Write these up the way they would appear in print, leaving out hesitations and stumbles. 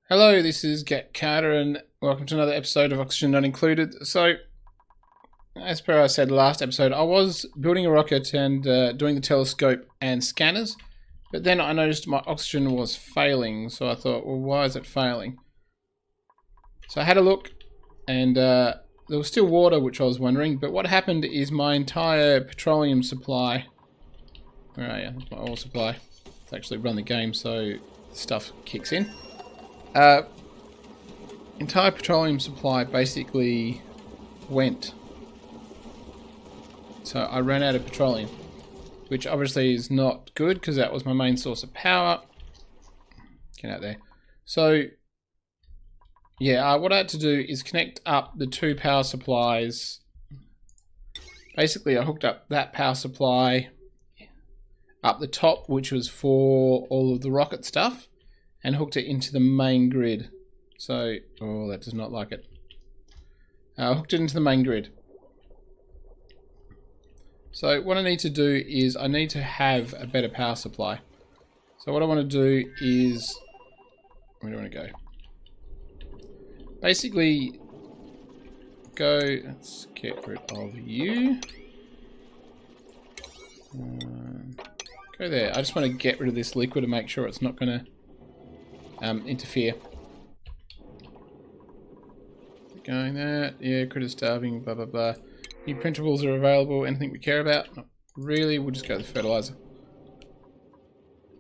Hello, this is Get Carter, and welcome to another episode of Oxygen Not Included. So, as per I said last episode, I was building a rocket and doing the telescope and scanners, but then I noticed my oxygen was failing, so I thought, well, why is it failing? So I had a look, and there was still water, which I was wondering, but what happened is my entire petroleum supply, where are you? That's my oil supply. It's actually run the game, so stuff kicks in. Entire petroleum supply basically went. So I ran out of petroleum, which obviously is not good because that was my main source of power. Get out there. So yeah, what I had to do is connect up the two power supplies. Basically, I hooked up that power supply up the top, which was for all of the rocket stuff, and hooked it into the main grid. So, oh, that does not like it. Hooked it into the main grid. So what I need to do is I need to have a better power supply. So what I want to do is, where do I want to go? Basically, let's get rid of you. Go there. I just want to get rid of this liquid and make sure it's not going to interfere. Going that, yeah, critter starving, blah blah blah. New printables are available. Anything we care about? Not really. We'll just go to the fertilizer.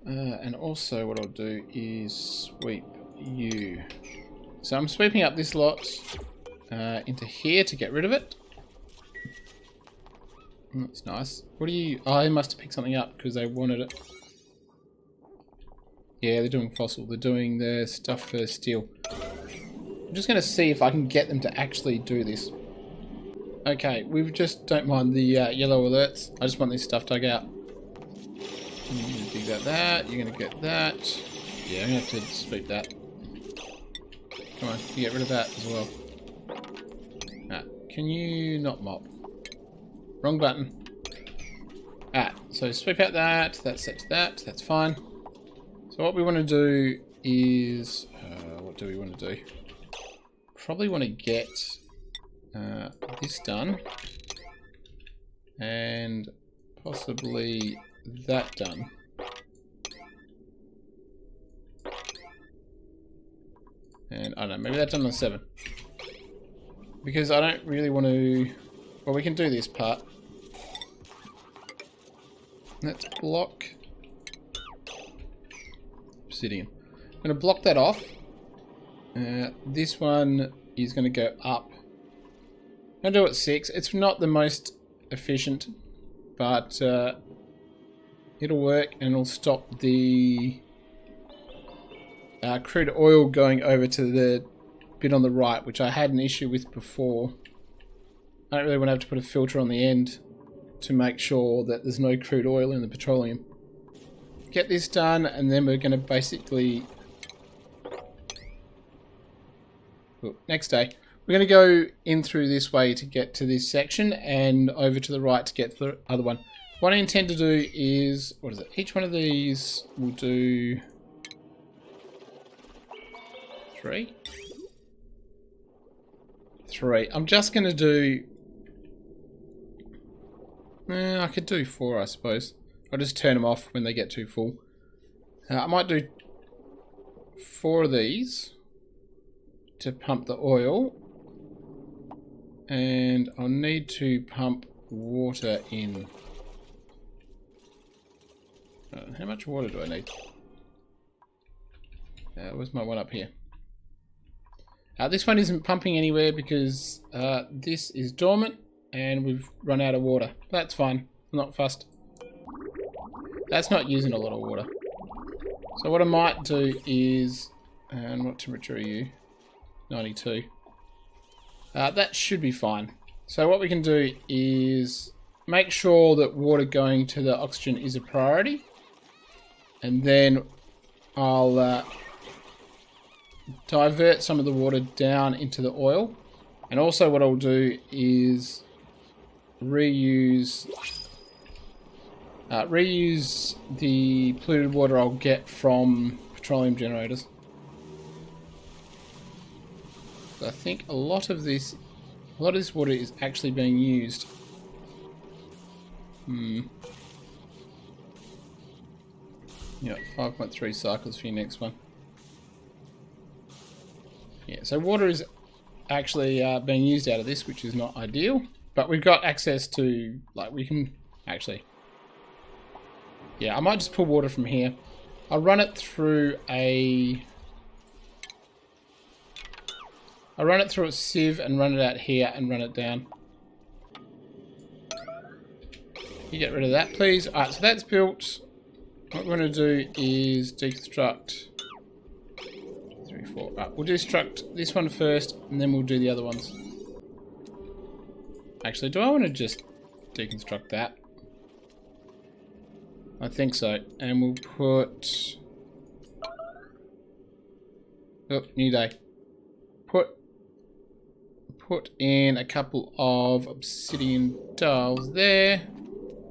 And also, what I'll do is sweep you. So I'm sweeping up this lot into here to get rid of it. That's nice. What do you? Oh, I must have picked something up because they wanted it. Yeah, they're doing fossil. They're doing their stuff for steel. I'm just going to see if I can get them to actually do this. Okay, we just don't mind the yellow alerts. I just want this stuff dug out. You're going to dig that. You're going to get that. Yeah, I'm going to have to sweep that. Come on, you get rid of that as well. Can you not mop? Wrong button. So sweep out that. That's set to that. That's fine. So what we want to do is, what do we want to do? Probably want to get this done, and possibly that done. And I don't know, maybe that's done on 7. Because I don't really want to, well, we can do this part. Let's block obsidian. I'm going to block that off. This one is going to go up. I'm going to do it 6. It's not the most efficient, but it'll work, and it'll stop the crude oil going over to the bit on the right, which I had an issue with before. I don't really want to have to put a filter on the end to make sure that there's no crude oil in the petroleum. Get this done, and then we're going to basically... next day, we're going to go in through this way to get to this section, and over to the right to get to the other one. What I intend to do is, what is it? Each one of these will do 3. I'm just going to do... I could do 4, I suppose. I'll just turn them off when they get too full. I might do 4 of these to pump the oil, and I'll need to pump water in. How much water do I need? Where's my one up here? This one isn't pumping anywhere because this is dormant and we've run out of water. That's fine, I'm not fussed. That's not using a lot of water. So what I might do is, and what temperature are you? 92. That should be fine. So what we can do is make sure that water going to the oxygen is a priority, and then I'll divert some of the water down into the oil. And also what I'll do is reuse the polluted water I'll get from petroleum generators. I think a lot of this water is actually being used. You got 5.3 cycles for your next one. Yeah, so water is actually being used out of this, which is not ideal. But we've got access to, like, we can actually... Yeah, I might just pull water from here. I'll run it through a... I'll run it through a sieve and run it out here and run it down. You get rid of that, please. Alright, so that's built. What we're going to do is deconstruct 3, 4. Right, we'll deconstruct this one first, and then we'll do the other ones. Actually, do I want to just deconstruct that? I think so. And we'll put... Oh, new day. Put in a couple of obsidian tiles there.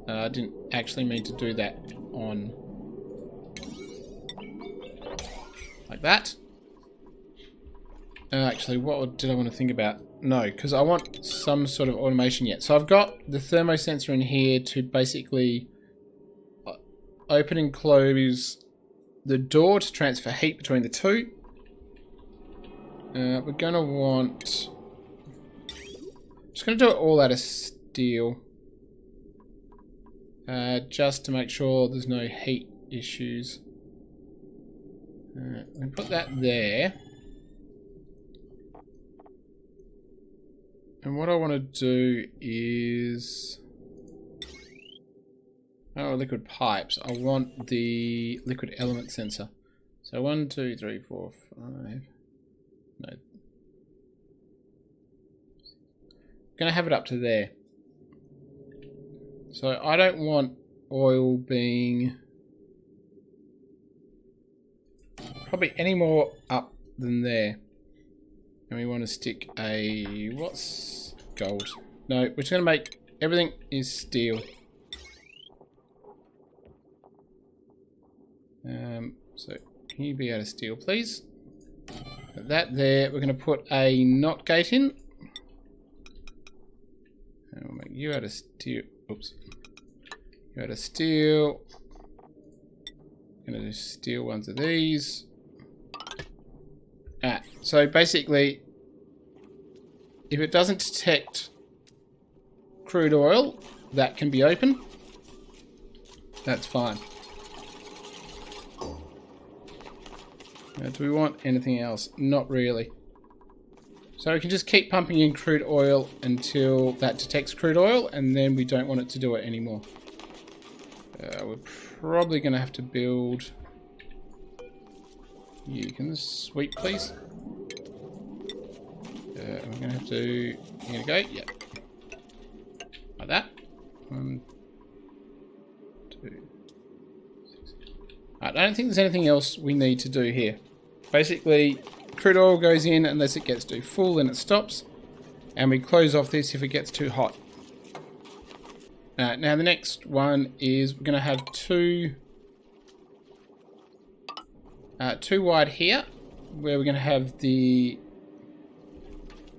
I didn't actually mean to do that on... like that. Actually, what did I want to think about? No, because I want some sort of automation yet. So I've got the thermosensor in here to basically open and close the door to transfer heat between the two. We're going to want... just going to do it all out of steel. Just to make sure there's no heat issues. And put that there. And what I want to do is... oh, liquid pipes. I want the liquid element sensor. So 1, 2, 3, 4, 5... no. Going to have it up to there. So I don't want oil being probably any more up than there. And we want to stick a... what's gold? No, we're just going to make everything is steel. So can you be out of steel, please? Put that there. We're going to put a NOT gate in. And we'll make you out of steel. Oops. You out of steel. Gonna do steel ones of these. So basically, if it doesn't detect crude oil, that can be open. That's fine. Now, do we want anything else? Not really. So we can just keep pumping in crude oil until that detects crude oil, and then we don't want it to do it anymore. We're probably going to have to build... you can sweep, please. We're going to have to... you're going to go? Yep. Like that. 1, 2, 6. Alright, I don't think there's anything else we need to do here. Basically, crude oil goes in unless it gets too full, then it stops. And we close off this if it gets too hot. Now the next one is we're going to have two wide here, where we're going to have the...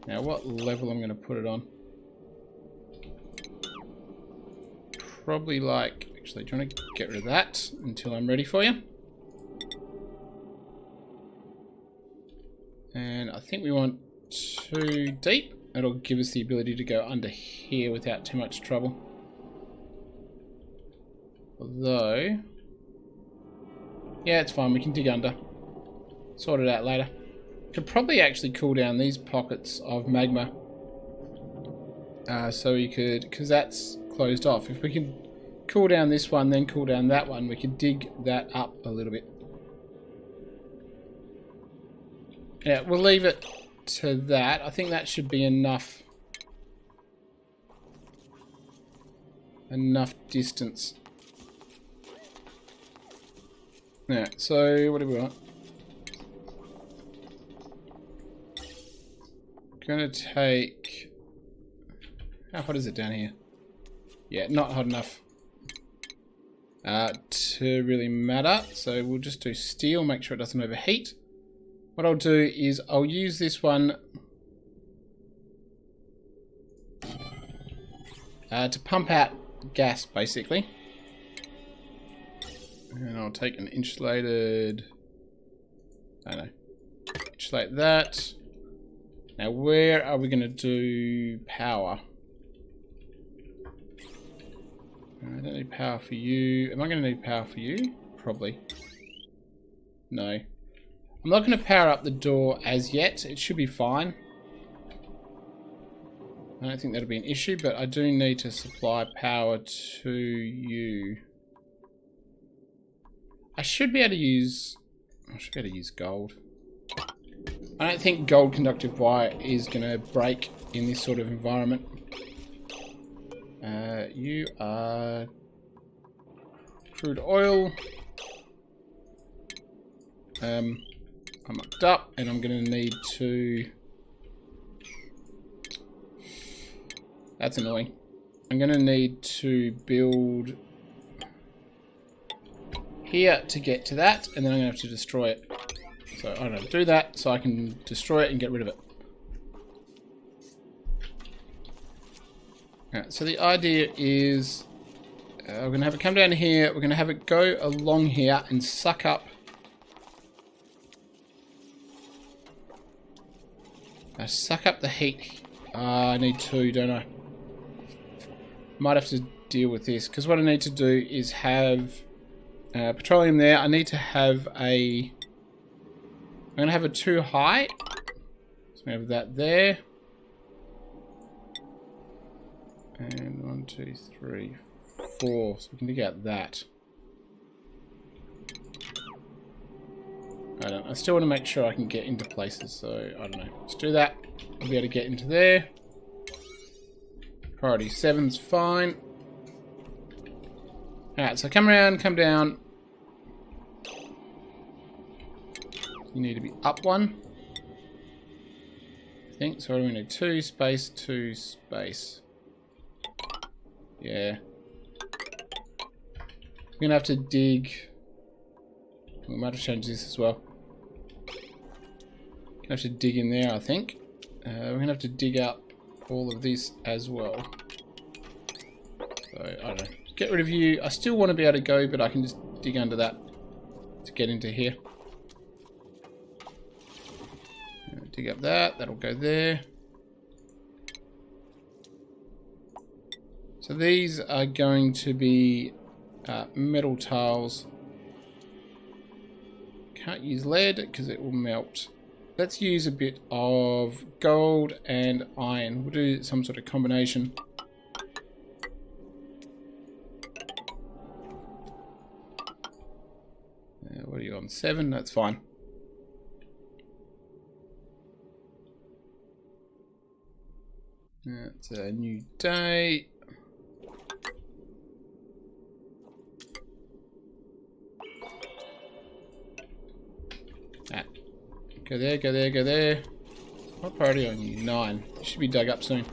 now what level I'm going to put it on? Probably like... actually, do you want to get rid of that until I'm ready for you? And I think we want 2 deep. That'll give us the ability to go under here without too much trouble. Although... yeah, it's fine. We can dig under. Sort it out later. Could probably actually cool down these pockets of magma. So we could... because that's closed off. If we can cool down this one, then cool down that one, we could dig that up a little bit. Yeah, we'll leave it to that. I think that should be enough. Enough distance. Yeah, so what do we want? Gonna take... how hot is it down here? Yeah, not hot enough to really matter. So we'll just do steel, make sure it doesn't overheat. What I'll do is I'll use this one to pump out gas, basically. And I'll take an insulated... I don't know. Insulate that. Now, where are we going to do power? I don't need power for you. Am I going to need power for you? Probably. No. I'm not going to power up the door as yet. It should be fine. I don't think that'll be an issue, but I do need to supply power to you. I should be able to use... I should be able to use gold. I don't think gold conductive wire is going to break in this sort of environment. You are crude oil. I'm mucked up, and I'm going to need to... That's annoying. I'm going to need to build here to get to that, and then I'm going to have to destroy it. So I don't know, do that so I can destroy it and get rid of it. Alright, so the idea is we're going to have it come down here, we're going to have it go along here and suck up the heat. I need two, don't I? Might have to deal with this, because what I need to do is have petroleum there. I need to have a... I'm going to have a 2 high. So we have that there. And 1, 2, 3, 4. So we can dig out that. I still want to make sure I can get into places, so I don't know. Let's do that. I'll be able to get into there. Priority 7's fine. Alright, so come around, come down. You need to be up 1. I think. So what do we need? 2 space, 2 space. Yeah. We're going to have to dig. We might have changed this as well. Going to have to dig in there, I think. We're going to have to dig up all of this as well. So, I don't know. Get rid of you. I still want to be able to go, but I can just dig under that to get into here. Dig up that. That'll go there. So these are going to be metal tiles. Can't use lead because it will melt. Let's use a bit of gold and iron. We'll do some sort of combination. What are you on? 7? That's fine. It's a new day. Go there, go there, go there. What priority on you? 9. You should be dug up soon.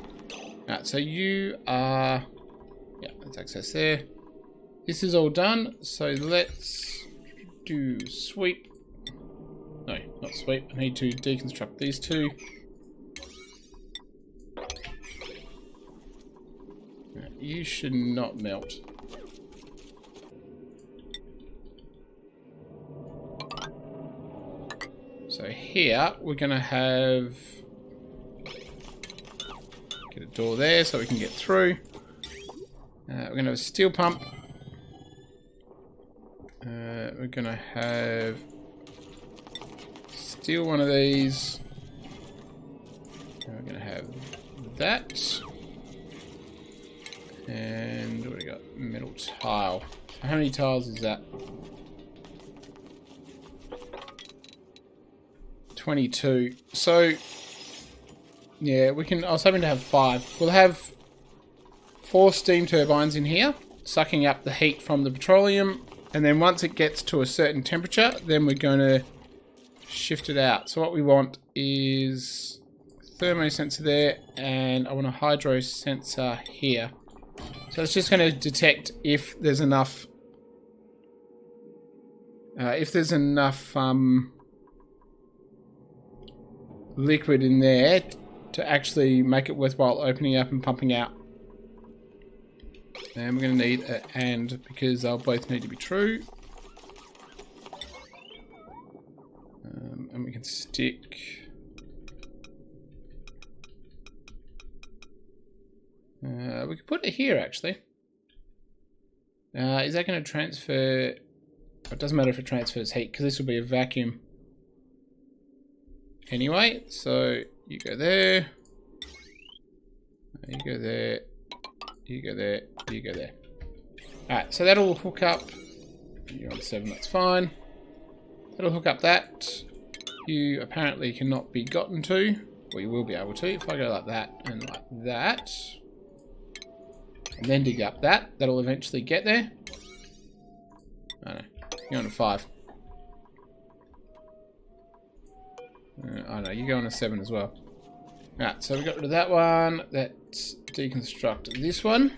Alright, so you are... Yeah, let's access there. This is all done, so let's do sweep. No, not sweep. I need to deconstruct these two. Right, you should not melt. So here we're going to have get a door there so we can get through. We're going to have a steel pump. We're going to have steel one of these. We're going to have that. And what do we got? Metal tile. How many tiles is that? 22. So yeah, we can. I was hoping to have 5. We'll have 4 steam turbines in here, sucking up the heat from the petroleum, and then once it gets to a certain temperature, then we're going to shift it out. So what we want is thermo sensor there, and I want a hydro sensor here. So it's just going to detect if there's enough. Liquid in there to actually make it worthwhile opening up and pumping out. And we're going to need an and because they'll both need to be true. And we can stick... we could put it here actually. Is that going to transfer... It doesn't matter if it transfers heat because this will be a vacuum. Anyway, so you go there. You go there. You go there. You go there. Alright, so that'll hook up. You're on 7, that's fine. That'll hook up that. You apparently cannot be gotten to. Well, you will be able to. If I go like that and like that. And then dig up that. That'll eventually get there. I know. You're on a 5. I know, you go on a 7 as well. Alright, so we got rid of that one. Let's deconstruct this one.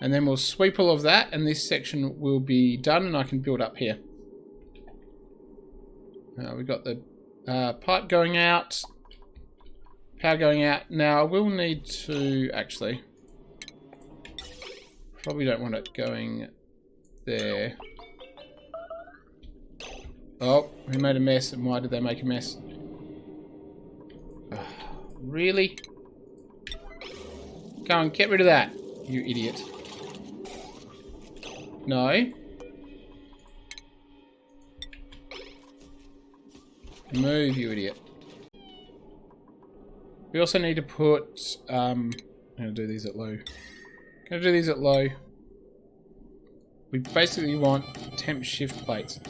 And then we'll sweep all of that, and this section will be done, and I can build up here. We've got the pipe going out. Power going out. Now, I will need to, actually... Probably don't want it going there. Oh, we made a mess, and why did they make a mess? Really? Go on, get rid of that, you idiot. No. Move, you idiot. We also need to put... I'm going to do these at low. Going to do these at low. We basically want temp shift plates.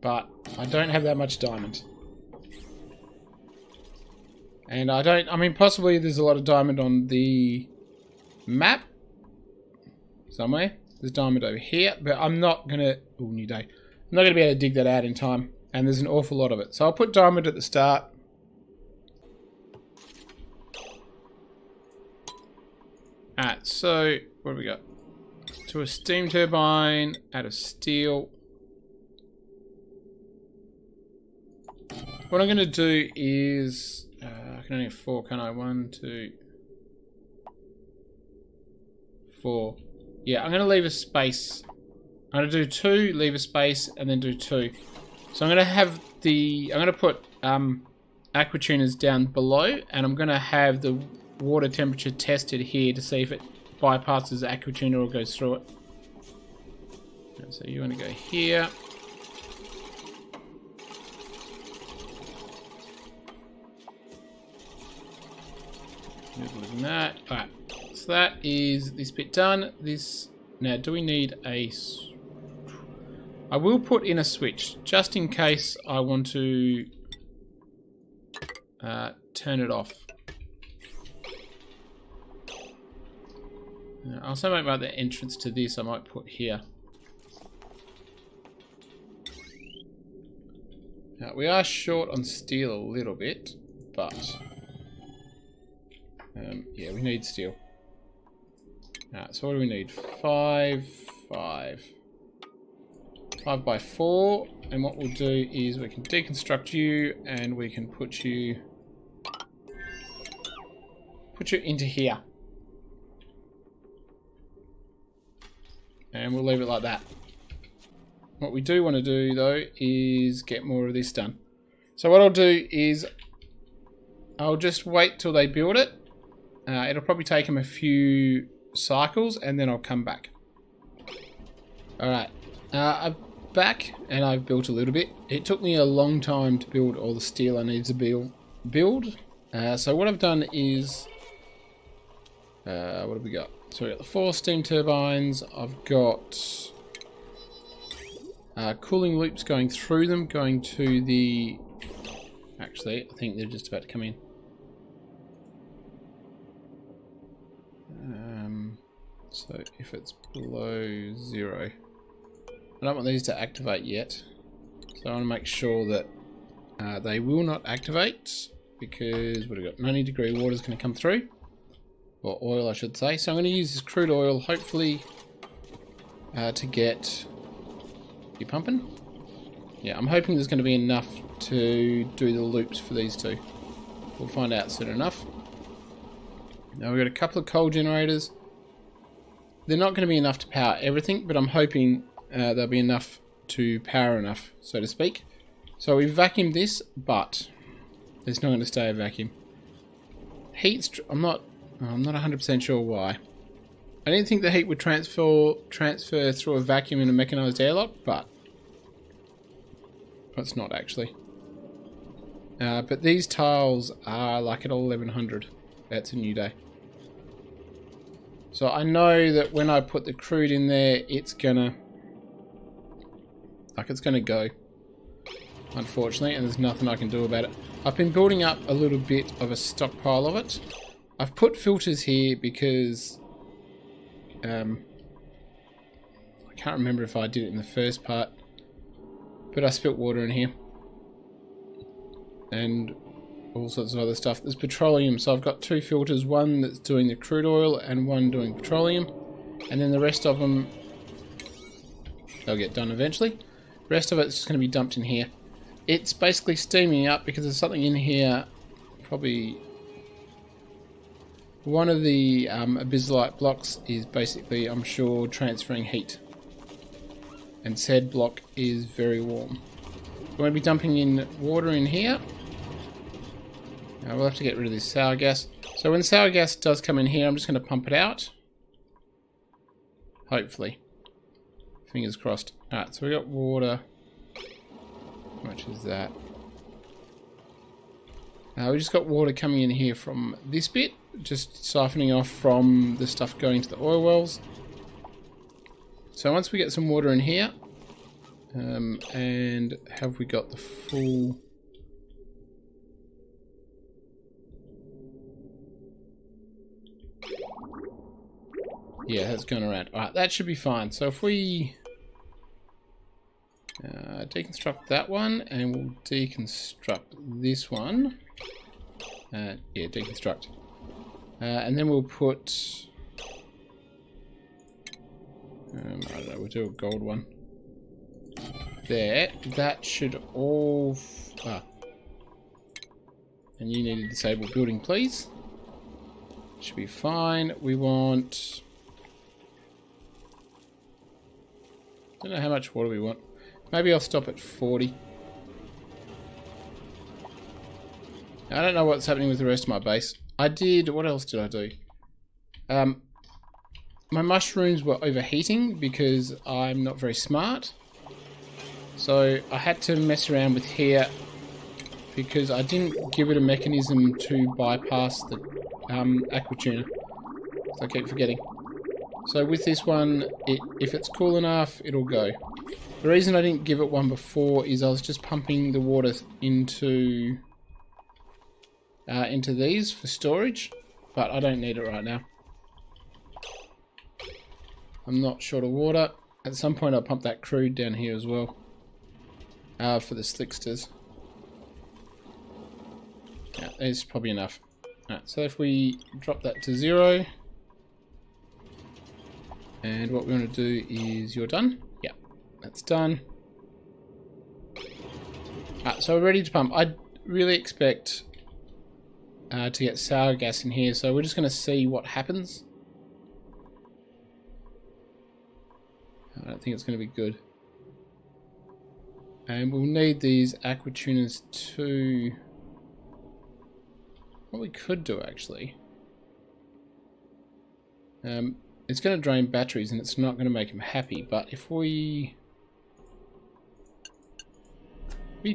But I don't have that much diamond. And I mean, possibly there's a lot of diamond on the map. Somewhere. There's diamond over here. But I'm not going to... Oh, new day. I'm not going to be able to dig that out in time. And there's an awful lot of it. So I'll put diamond at the start. Alright, so what have we got? To a steam turbine out of steel. What I'm going to do is... I can only have 4, can't I? 1, 2, 4. Yeah, I'm going to leave a space. I'm going to do 2, leave a space, and then do 2. So I'm going to have the... I'm going to put aqua tuners down below, and I'm going to have the water temperature tested here to see if it bypasses the aqua tuner or goes through it. So you want to go here. That. Alright, so that is this bit done. This now, do we need a... I will put in a switch just in case I want to turn it off. I'll also make about the entrance to this I might put here. Now, we are short on steel a little bit, but yeah, we need steel. So what do we need? 5 by 4, and what we'll do is we can deconstruct you, and we can put you into here, and we'll leave it like that. What we do want to do though is get more of this done. So what I'll do is I'll just wait till they build it. It'll probably take them a few cycles, and then I'll come back. Alright, I'm back, and I've built a little bit. It took me a long time to build all the steel I needed to build. So what I've done is... what have we got? So we've got the 4 steam turbines. I've got cooling loops going through them, going to the... Actually, I think they're just about to come in. So if it's below 0, I don't want these to activate yet. So I want to make sure that they will not activate, because what have we got? 90-degree water is going to come through, or oil I should say. So I'm going to use this crude oil, hopefully, to get you pumping. Yeah, I'm hoping there's going to be enough to do the loops for these two. We'll find out soon enough. Now we've got a couple of coal generators. They're not going to be enough to power everything, but I'm hoping they'll be enough to power enough, so to speak. So we vacuumed this, but it's not going to stay a vacuum. I'm not 100% sure why. I didn't think the heat would transfer through a vacuum in a mechanized airlock, but it's not actually. But these tiles are like at 1100. That's a new day. So I know that when I put the crude in there, it's gonna go. Unfortunately, and there's nothing I can do about it. I've been building up a little bit of a stockpile of it. I've put filters here because I can't remember if I did it in the first part, but I spilt water in here and all sorts of other stuff. There's petroleum, so I've got two filters, one that's doing the crude oil and one doing petroleum, and then the rest of them, they'll get done eventually. The rest of it's just going to be dumped in here. It's basically steaming up because there's something in here, probably one of the abyssite blocks is basically, I'm sure, transferring heat. And said block is very warm. We're going to be dumping in water in here. We'll have to get rid of this sour gas. So when sour gas does come in here, I'm just going to pump it out. Hopefully. Fingers crossed. Alright, so we got water. How much is that? We just got water coming in here from this bit. Just siphoning off from the stuff going to the oil wells. So once we get some water in here, and have we got the full... Yeah, that's going around. Alright, that should be fine. So if we deconstruct that one, and we'll deconstruct this one. Yeah, deconstruct. And then we'll put... I don't know, we'll do a gold one. There. That should all... And you need to disable building, please. Should be fine. We want... Don't know how much water we want. Maybe I'll stop at 40. I don't know what's happening with the rest of my base. What else did I do? My mushrooms were overheating because I'm not very smart. So I had to mess around with here because I didn't give it a mechanism to bypass the aqua tuner. So I keep forgetting. So with this one, if it's cool enough, it'll go. The reason I didn't give it one before is I was just pumping the water into these for storage, but I don't need it right now. I'm not short of water. At some point I'll pump that crude down here as well for the slicksters. Yeah, there's probably enough. Alright, so if we drop that to 0, and what we want to do is, you're done? Yeah, that's done. Alright, so we're ready to pump. I really expect to get sour gas in here, so we're just going to see what happens. I don't think it's going to be good. And we'll need these aqua tuners to... What we could do, actually... it's going to drain batteries and it's not going to make them happy, but if we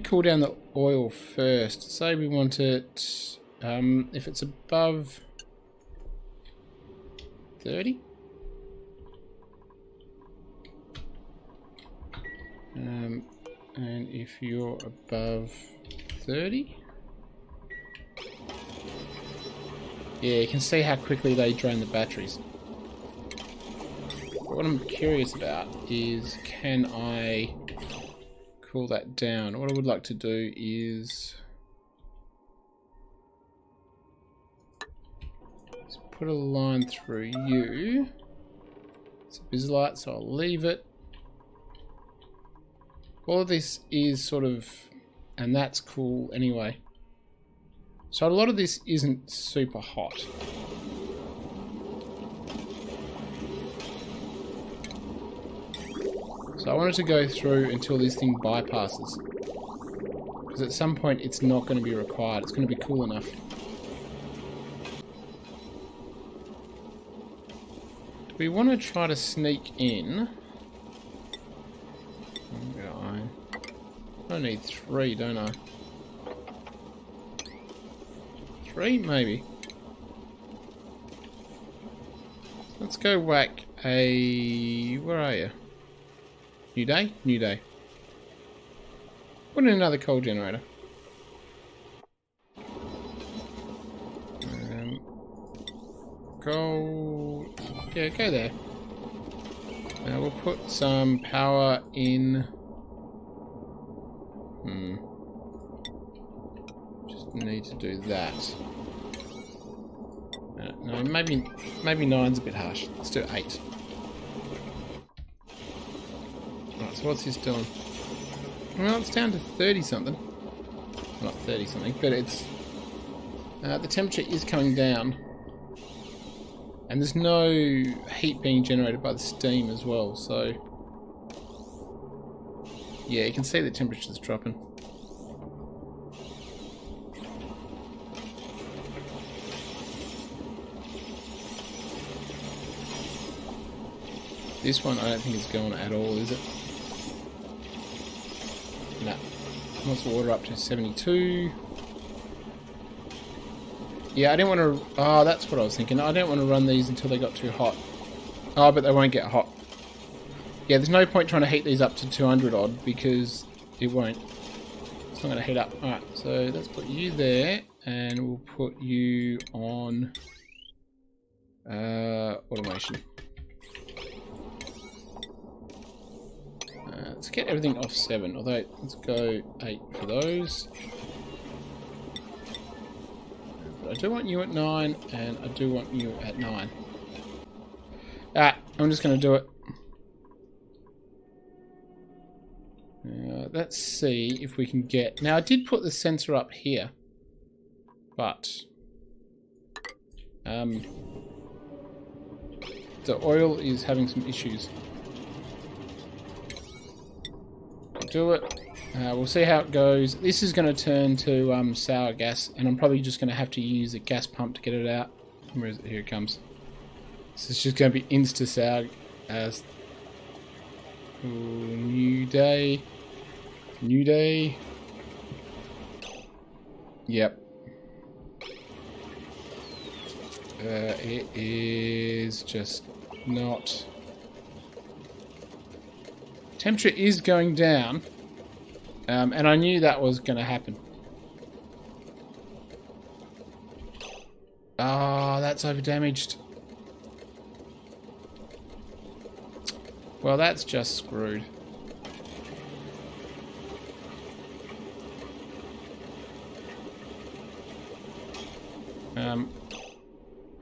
cool down the oil first, say we want it, if it's above 30, and if you're above 30, yeah, you can see how quickly they drain the batteries. But what I'm curious about is, can I cool that down? What I would like to do is put a line through you. It's a bizlight, so I'll leave it. All of this is sort of, and that's cool anyway. So a lot of this isn't super hot. So I want it to go through until this thing bypasses. Because at some point it's not going to be required. It's going to be cool enough. Do we want to try to sneak in? I need 3, don't I? 3, maybe. Let's go whack a... Where are you? New day? New day. Put in another coal generator. Go... Yeah, go there. Now we'll put some power in... Just need to do that. No, maybe 9's a bit harsh. Let's do 8. Right, so what's this doing? Well, it's down to 30 something. Not 30 something, but it's... the temperature is coming down. And there's no heat being generated by the steam as well, so... Yeah, you can see the temperature's dropping. This one I don't think is going at all, is it? No. Wants the water up to 72. Yeah, I didn't want to... Oh, that's what I was thinking. I didn't want to run these until they got too hot. Oh, but they won't get hot. Yeah, there's no point trying to heat these up to 200 odd because it won't. It's not going to heat up. Alright, so let's put you there and we'll put you on automation. Let's get everything off 7, although let's go 8 for those. But I do want you at 9 and I do want you at 9. Alright, I'm just going to do it. Let's see if we can get... Now, I did put the sensor up here, but the oil is having some issues. Do it. We'll see how it goes. This is going to turn to sour gas, and I'm probably just going to have to use a gas pump to get it out. Where is it? Here it comes. This is just going to be insta-sour as... Ooh, new day. New day. Yep. It is just not... Temperature is going down. And I knew that was going to happen. Ah, that's over-damaged. Well, that's just screwed.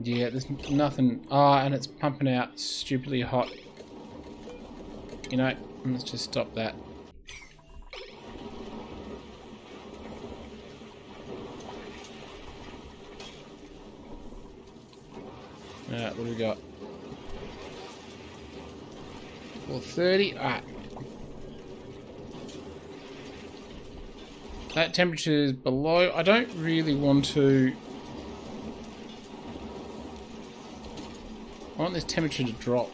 Yeah, there's nothing. Ah, and it's pumping out stupidly hot. You know, let's just stop that. Alright, what do we got? 430. Alright. That temperature is below. I don't really want to... I want this temperature to drop.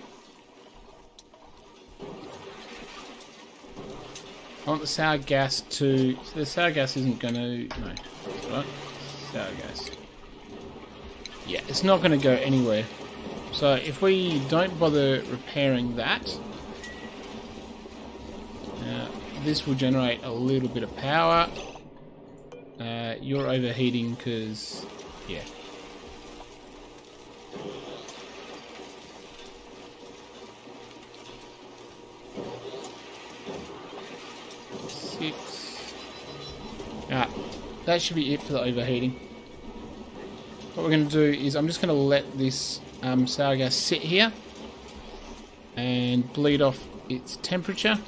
I want the sour gas to... So the sour gas isn't going to... No. That's right. Sour gas. Yeah, it's not going to go anywhere. So if we don't bother repairing that... this will generate a little bit of power. You're overheating because... Yeah. That should be it for the overheating. What we're going to do is I'm just going to let this sour gas sit here and bleed off its temperature.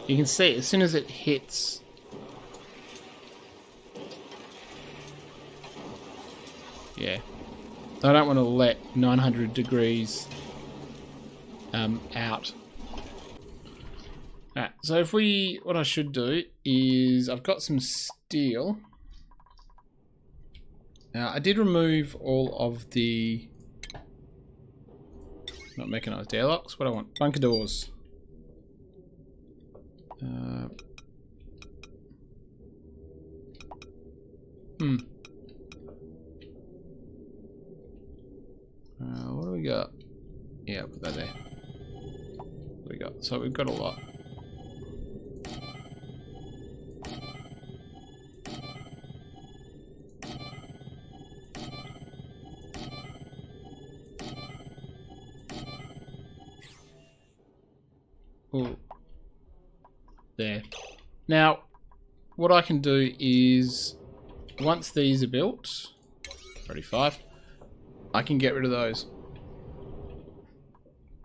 You can see as soon as it hits I don't want to let 900 degrees out. Alright, so if what I should do is, I've got some steel. Now, I did remove all of the, not mechanized airlocks, what I want, bunker doors. What do we got? Yeah, put that there. What do we got? So we've got a lot. Ooh. There. Now, what I can do is, once these are built, 35, I can get rid of those.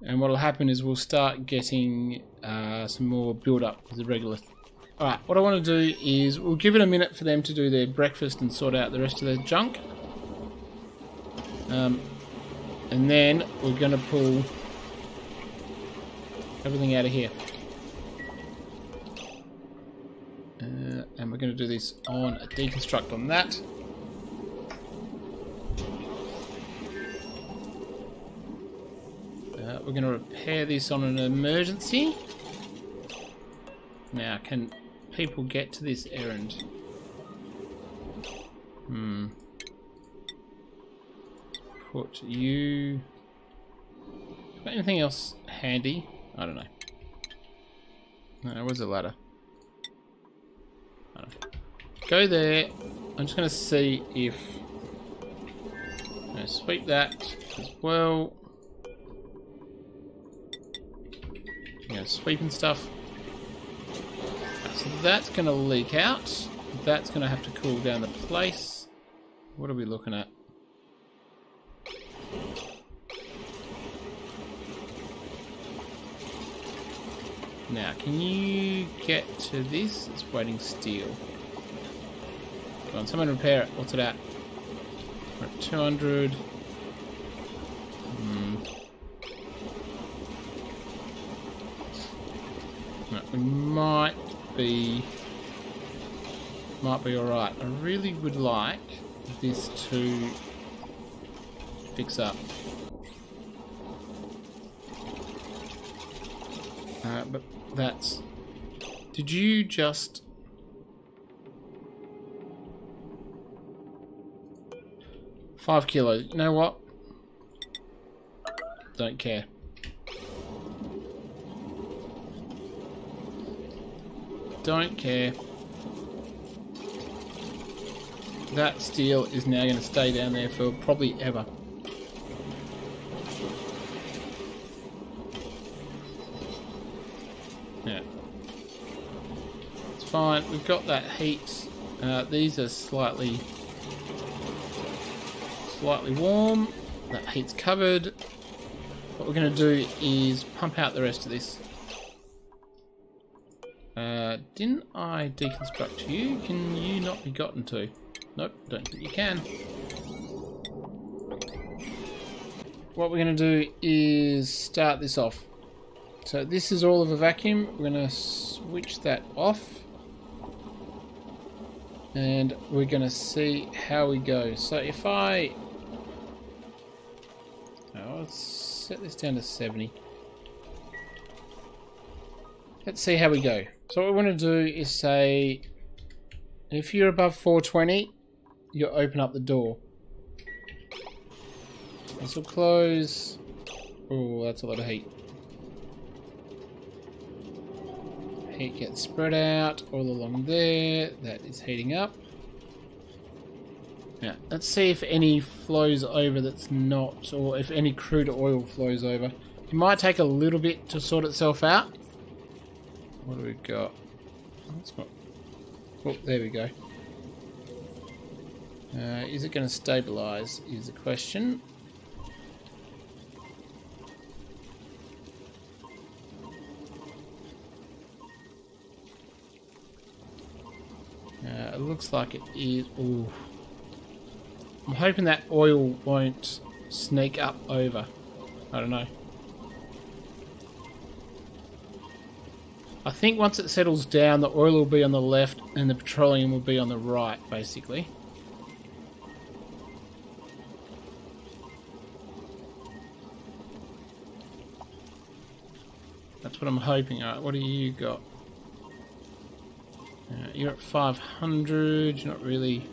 And what will happen is we'll start getting some more build up with the regular. Alright, what I want to do is we'll give it a minute for them to do their breakfast and sort out the rest of their junk. And then we're going to pull everything out of here. And we're going to do this on a deconstruct on that. We're going to repair this on an emergency. Now, can people get to this errand? Put you... Got anything else handy? I don't know. No, where's the ladder? Go there. I'm just going to see if... I'm going to sweep that as well. Sweeping stuff. So that's going to leak out. That's going to have to cool down the place. What are we looking at? Now, can you get to this? It's waiting steel. Come on, someone repair it. What's it at? We're at 200. We might be alright. I really would like this to fix up. But that's... Did you just... $5 kilos. You know what? Don't care. Don't care. That steel is now going to stay down there for probably ever. Yeah. It's fine. We've got that heat. These are slightly warm. That heat's covered. What we're going to do is pump out the rest of this. Didn't I deconstruct you? Can you not be gotten to? Nope, don't think you can. What we're going to do is start this off. So this is all of a vacuum. We're going to switch that off. And we're going to see how we go. So if I... Oh, let's set this down to 70. Let's see how we go. So what we want to do is say, if you're above 420, you open up the door. This will close. Oh, that's a lot of heat. Heat gets spread out all along there. That is heating up. Now, let's see if any flows over that's not, or if any crude oil flows over. It might take a little bit to sort itself out. What do we got? That's not... Oh, there we go. Is it going to stabilize? Is the question. It looks like it is. Ooh. I'm hoping that oil won't sneak up over. I don't know. I think once it settles down, the oil will be on the left and the petroleum will be on the right, basically. That's what I'm hoping. Alright, what do you got? You're at 500, you're not really...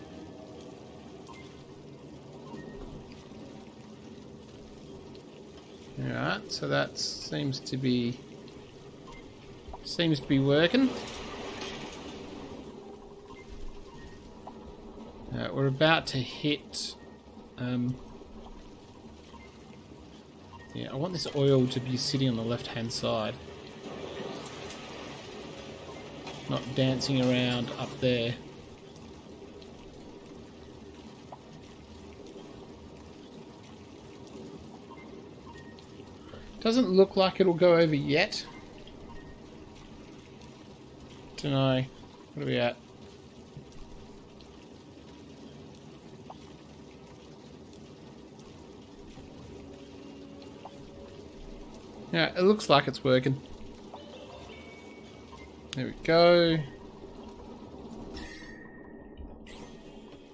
Alright, so that seems to be working. We're about to hit... yeah, I want this oil to be sitting on the left-hand side. Not dancing around up there. Doesn't look like it'll go over yet. Don't know. What are we at? Yeah, it looks like it's working. There we go.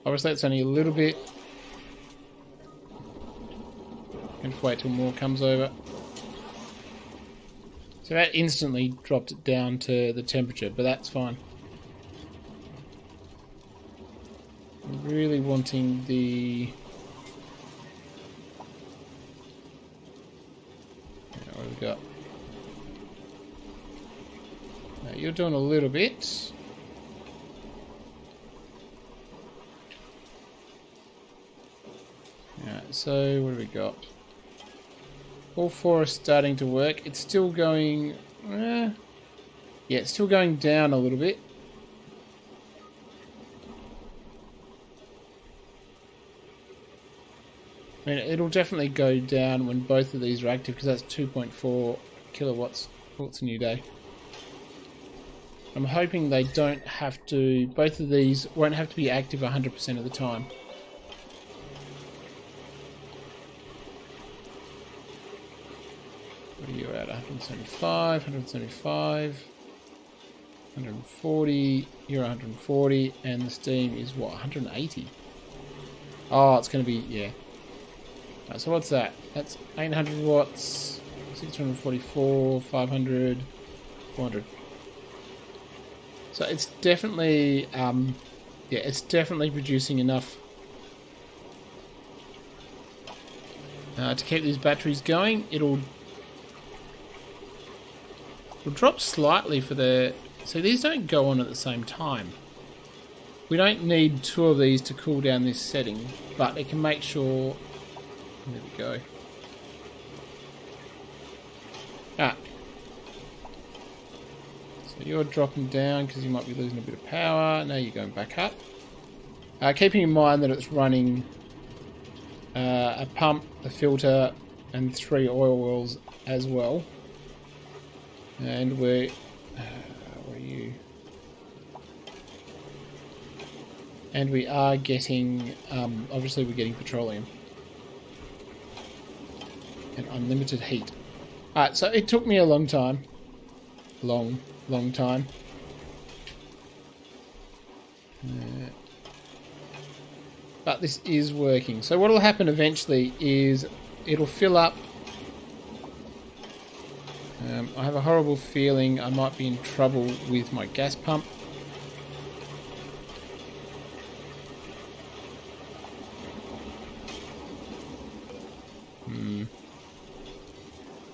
Obviously it's only a little bit. Going to wait till more comes over. So that instantly dropped it down to the temperature, but that's fine. I'm really wanting the... What have we got? Now you're doing a little bit. Alright, so what have we got? All four are starting to work. It's still going... yeah, it's still going down a little bit. I mean, it'll definitely go down when both of these are active, because that's 2.4 kilowatts. Oh, it's a new day. I'm hoping they don't have to... both of these won't have to be active 100% of the time. What are you at? 175, 175, 140, you're 140, and the steam is what, 180? Oh, it's going to be, yeah. Right, so what's that? That's 800 watts, 644, 500, 400. So it's definitely, yeah, it's definitely producing enough to keep these batteries going. It'll drop slightly for the... So these don't go on at the same time. We don't need two of these to cool down this setting, but it can make sure... There we go. Ah. So you're dropping down because you might be losing a bit of power. Now you're going back up. Keeping in mind that it's running a pump, a filter, and 3 oil wells as well. And we're... where are you? And we are getting... obviously we're getting petroleum. And unlimited heat. Alright, so it took me a long time. Long time. But this is working. So what will happen eventually is it'll fill up. I have a horrible feeling I might be in trouble with my gas pump.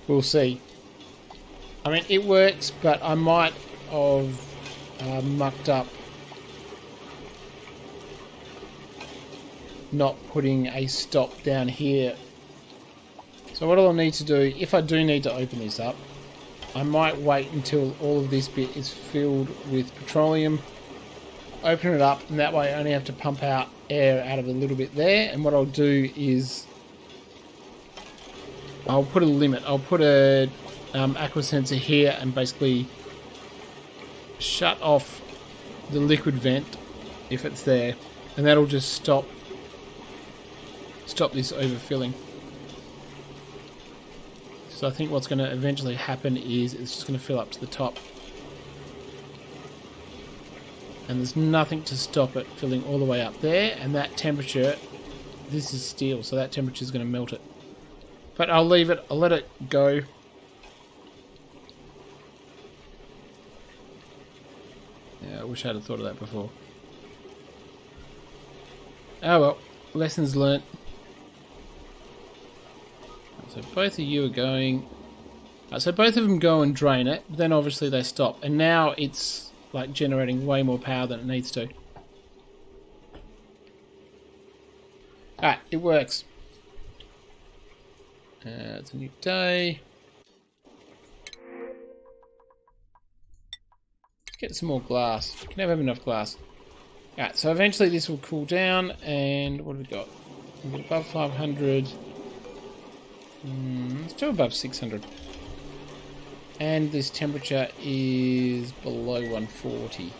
We'll see. I mean, it works, but I might have mucked up not putting a stop down here. So what I'll need to do, if I do need to open this up, I might wait until all of this bit is filled with petroleum, open it up, and that way I only have to pump out air out of a little bit there. And what I'll do is I'll put a limit. I'll put a aqua sensor here and basically shut off the liquid vent if it's there, and that'll just stop this overfilling. So I think what's going to eventually happen is it's just going to fill up to the top, And there's nothing to stop it filling all the way up there. And that temperature, this is steel, so that temperature is going to melt it. But I'll leave it, I'll let it go. Yeah, I wish I'd have thought of that before. Oh well, lessons learnt. So both of you are going... so both of them go and drain it, but then obviously they stop. And now it's like generating way more power than it needs to. Alright, it works. It's a new day. Let's get some more glass. Can never have enough glass. Alright, so eventually this will cool down, and what have we got? We've got above 500. Still above 600. And this temperature is below 140.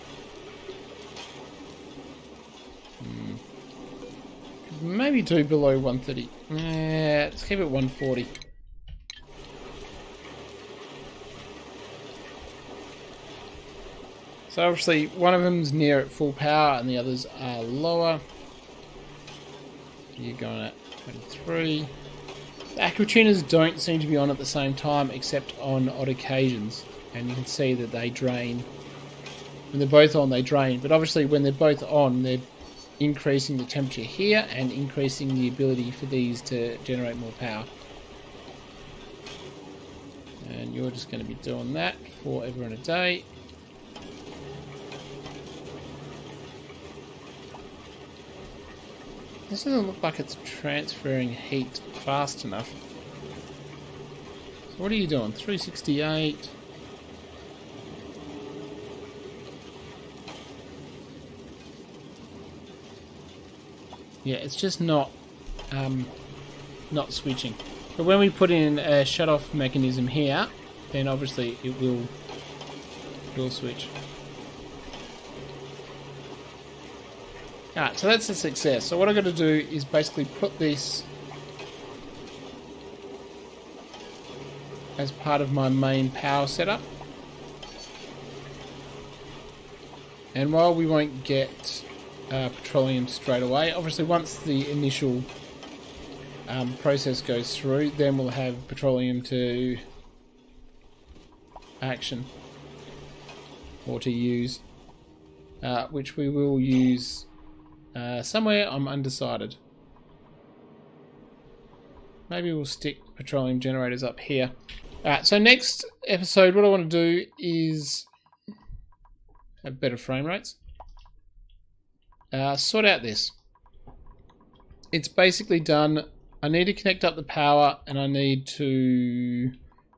Maybe do below 130. Let's keep it 140. So obviously one of them's near at full power and the others are lower. You're going at 23. The aquatuners don't seem to be on at the same time except on odd occasions. And you can see that they drain. When they're both on, they drain. But obviously when they're both on, they're increasing the temperature here and increasing the ability for these to generate more power. And you're just going to be doing that forever and a day. This doesn't look like it's transferring heat fast enough. So what are you doing? 368. Yeah, it's just not switching. But when we put in a shut-off mechanism here, then obviously it will switch. Alright, so that's a success. So what I've got to do is basically put this as part of my main power setup. And while we won't get petroleum straight away, obviously once the initial process goes through, then we'll have petroleum to action or to use, which we will use somewhere. I'm undecided. Maybe we'll stick petroleum generators up here. Alright, so next episode what I want to do is have better frame rates. Sort out this. It's basically done. I need to connect up the power and I need to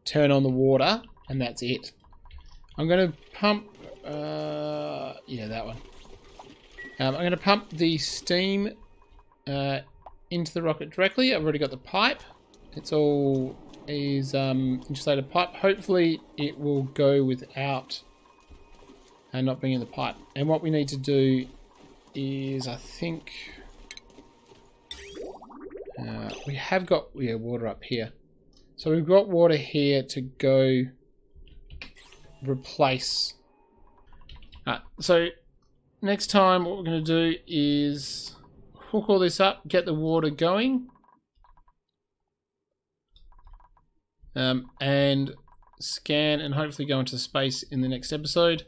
turn on the water, and that's it. I'm going to pump yeah, that one. I'm going to pump the steam into the rocket directly. I've already got the pipe. It's all insulated pipe. Hopefully it will go without not being in the pipe. And what we need to do is, I think we have got water up here. So we've got water here to go replace. So next time what we're going to do is hook all this up, get the water going, and scan and hopefully go into space in the next episode.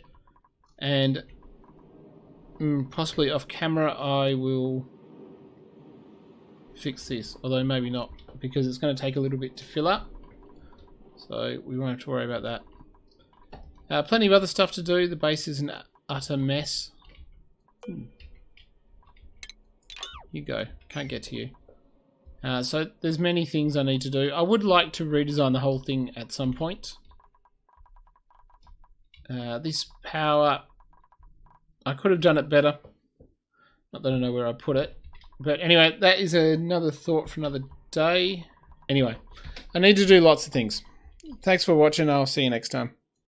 And possibly off camera I will fix this, although maybe not, because it's going to take a little bit to fill up, so we won't have to worry about that. Plenty of other stuff to do. The base is an utter mess. You go, can't get to you. So there's many things I need to do. I would like to redesign the whole thing at some point. This power, I could have done it better. Not that I know where I put it. But anyway, that is another thought for another day. Anyway, I need to do lots of things. Thanks for watching. I'll see you next time.